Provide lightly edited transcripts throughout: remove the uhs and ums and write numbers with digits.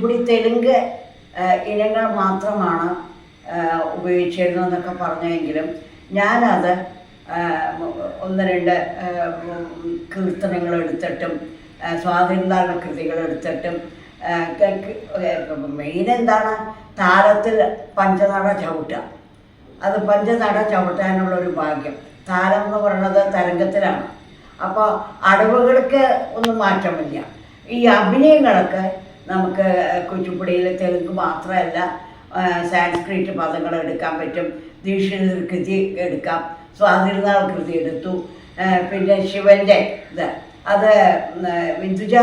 കുച്ചിപ്പുടി തെലുങ്ക് ഇനങ്ങൾ മാത്രമാണ് ഉപയോഗിച്ചിരുന്നതെന്നൊക്കെ പറഞ്ഞെങ്കിലും ഞാനത് ഒന്ന് രണ്ട് കീർത്തനങ്ങൾ എടുത്തിട്ടും സ്വാതിന്ത്ര്യനാടക കൃതികൾ എടുത്തിട്ടും മെയിൻ എന്താണ് താളത്തിൽ പഞ്ചനട ചവിട്ടുക. അത് പഞ്ചനട ചവിട്ടാനുള്ളൊരു ഭാഗ്യം. താളം എന്ന് പറയുന്നത് തരംഗത്തിലാണ്. അപ്പോൾ അടവുകൾക്ക് ഒന്നും മാറ്റമില്ല. ഈ അഭിനയങ്ങളൊക്കെ നമുക്ക് കുച്ചിപ്പുടിയിൽ തെലുങ്ക് മാത്രമല്ല സാൻസ്ക്രിറ്റ് പദങ്ങൾ എടുക്കാൻ പറ്റും. ദീക്ഷിത കൃതി എടുക്കാം, സ്വാതിന്ത്ര്യനാട കൃതി എടുത്തു. പിന്നെ ശിവൻ്റെ ഇത് അത് വിന്ദുജ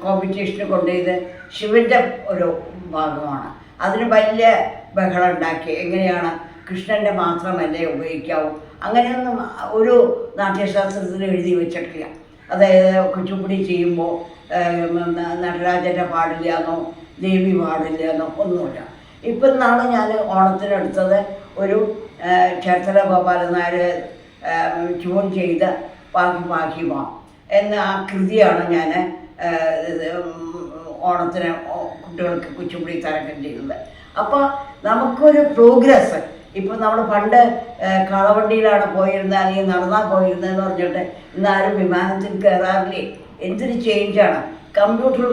കോമ്പറ്റീഷന് കൊണ്ടുപോയത് ശിവൻ്റെ ഒരു ഭാഗമാണ്. അതിന് വലിയ ബഹളം ഉണ്ടാക്കി. എങ്ങനെയാണ് കൃഷ്ണൻ്റെ മാത്രമല്ലേ ഉപയോഗിക്കാവൂ, അങ്ങനെയൊന്നും ഒരു നാട്യശാസ്ത്രത്തിൽ എഴുതി വെച്ചിട്ടില്ല. അതായത് കുച്ചിപ്പുടി ചെയ്യുമ്പോൾ നടരാജൻ്റെ പാടില്ല എന്നോ ദേവി പാടില്ല എന്നോ ഒന്നുമില്ല. ഇപ്പം നാളെ ഞാൻ ഓണത്തിനെടുത്തത് ഒരു ക്ഷേത്ര ഗോപാലൻ നായർ ട്യൂൺ ചെയ്ത പാകി പാകി മാ എന്ന ആ കൃതിയാണ് ഞാൻ ഓണത്തിന് കുട്ടികൾക്ക് കുച്ചിപ്പുടി തരംഗം ചെയ്യുന്നത്. അപ്പോൾ നമുക്കൊരു പ്രോഗ്രസ്. ഇപ്പം നമ്മൾ പണ്ട് കളവണ്ടിയിലാണ് പോയിരുന്നത്, അല്ലെങ്കിൽ നടന്നാൽ പോയിരുന്നതെന്ന് പറഞ്ഞിട്ട് ഇന്നാരും വിമാനത്തിൽ കയറാറില്ലേ. എന്തൊരു ചേഞ്ചാണ്. കമ്പ്യൂട്ടർ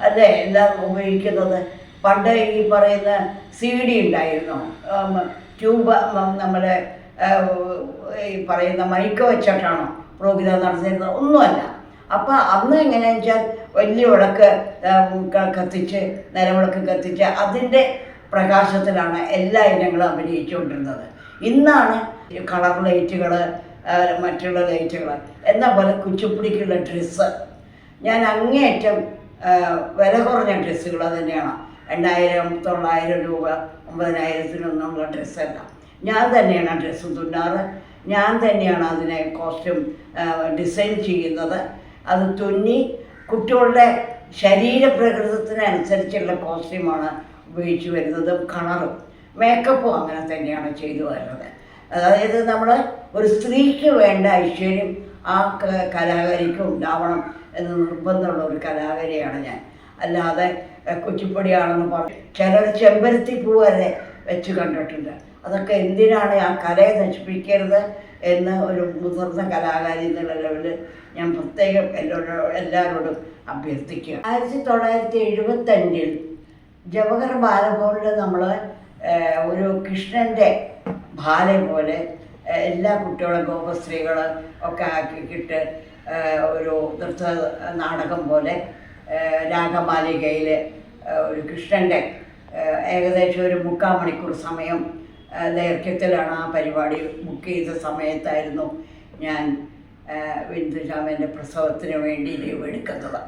അല്ലേ എല്ലാം ഉപയോഗിക്കുന്നത്. പണ്ട് ഈ പറയുന്ന CD ഉണ്ടായിരുന്നു, ട്യൂബ് നമ്മളെ ഈ പറയുന്ന മൈക്ക് വെച്ചിട്ടാണോ പ്രോഗ്രാം നടത്തിയിരുന്നത്? ഒന്നുമല്ല. അപ്പം അന്ന് എങ്ങനെയാണെന്ന് വെച്ചാൽ വലിയ വിളക്ക് കത്തിച്ച് നിലവിളക്ക് കത്തിച്ച് അതിൻ്റെ പ്രകാശത്തിലാണ് എല്ലാ ഇനങ്ങളും അഭിനയിച്ചുകൊണ്ടിരുന്നത്. ഇന്നാണ് കളർ ലൈറ്റുകൾ, മറ്റുള്ള ലൈറ്റുകൾ. എന്ന പോലെ കുച്ചിപ്പുടിക്കുള്ള ഡ്രസ്സ് ഞാൻ അങ്ങേയറ്റം വില കുറഞ്ഞ ഡ്രസ്സുകൾ തന്നെയാണ്. 2000-900 രൂപ 9000-നുള്ള ഡ്രസ്സല്ല. ഞാൻ തന്നെയാണ് ആ ഡ്രസ്സ് തുന്നാറ്. ഞാൻ തന്നെയാണ് അതിനെ കോസ്റ്റ്യൂം ഡിസൈൻ ചെയ്യുന്നത്. അത് തുന്നി കുട്ടികളുടെ ശരീരപ്രകൃതത്തിനനുസരിച്ചുള്ള കോസ്റ്റ്യൂമാണ് ഉപയോഗിച്ച് വരുന്നതും കളറും മേക്കപ്പും അങ്ങനെ തന്നെയാണ് ചെയ്തു വരുന്നത്. അതായത് നമ്മൾ ഒരു സ്ത്രീക്ക് വേണ്ട ഐശ്വര്യം ആ കലാകാരിക്ക് ഉണ്ടാവണം എന്ന് നിർബന്ധമുള്ള ഒരു കലാകാരിയാണ് ഞാൻ. അല്ലാതെ കുച്ചിപ്പുടിയാണെന്ന് പറഞ്ഞു ചിലർ ചെമ്പരത്തി പൂ വരെ വെച്ച് കണ്ടിട്ടുണ്ട്. അതൊക്കെ എന്തിനാണ്? ആ കലയെ നശിപ്പിക്കരുത് എന്ന് ഒരു മുതിർന്ന കലാകാരി എന്നുള്ള ലെവലിൽ ഞാൻ പ്രത്യേകം എല്ലാവരോടും അഭ്യർത്ഥിക്കുക. 1975 ജവഹർ ബാലഭവനിൽ നമ്മൾ ഒരു കൃഷ്ണൻ്റെ ബാല പോലെ എല്ലാ കുട്ടികളും ഗോപസ്ത്രീകൾ ഒക്കെ ആക്കിയിട്ട് ഒരു നൃത്ത നാടകം പോലെ രാഗമാലികയിൽ ഒരു കൃഷ്ണൻ്റെ ഏകദേശം ഒരു 3/4 മണിക്കൂർ സമയം ദൈർഘ്യത്തിലാണ് ആ പരിപാടി ബുക്ക് ചെയ്ത സമയത്തായിരുന്നു ഞാൻ വിന്ദുജാമേൻ്റെ പ്രസവത്തിന് വേണ്ടി ലീവ് എടുക്കുന്നത്.